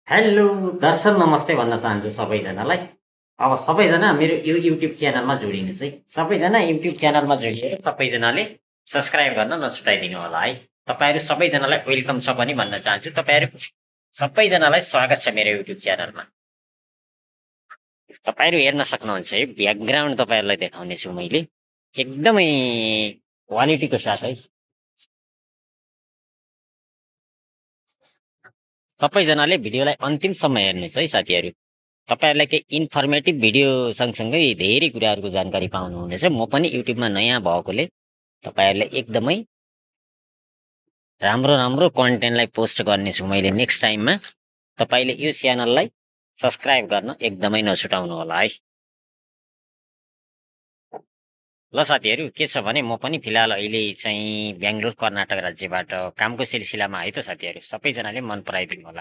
Hello दर्शन नमस्ते भन्न चाहन्छु सबैजनालाई। अब सबैजना मेरो यो युट्युब च्यानलमा जोडिनुहोस् है। सबैजना युट्युब च्यानलमा जोडिएर सबैजनाले सब्सक्राइब गर्न नछुटाइदिनु होला है। तपाईँहरू सबैजनालाई वेलकम छ पनि भन्न चाहन्छु। तपाईँहरू सबैजनालाई स्वागत छ मेरो युट्युब च्यानलमा। तपाईँहरू हेर्न सक्नुहुन्छ है, ब्याकग्राउन्ड तपाईँहरूलाई देखाउनेछु मैले एकदमै क्वालिटीको साथ है। सबैजनाले भिडियोलाई अन्तिमसम्म हेर्नुहोस् है साथीहरू। तपाईँहरूलाई केही इन्फर्मेटिभ भिडियो सँगसँगै धेरै कुराहरूको जानकारी पाउनुहुनेछ। म पनि युट्युबमा नयाँ भएकोले तपाईँहरूलाई एकदमै राम्रो राम्रो कन्टेन्टलाई पोस्ट गर्नेछु मैले नेक्स्ट टाइममा। तपाईँले यो च्यानललाई सब्सक्राइब गर्न एकदमै नछुटाउनु होला है। ल साथीहरू, के छ भने म पनि फिलहाल अहिले चाहिँ बेङ्गलोर कर्नाटक राज्यबाट कामको सिलसिलामा है त साथीहरू, सबैजनाले मन पराइदिनु होला।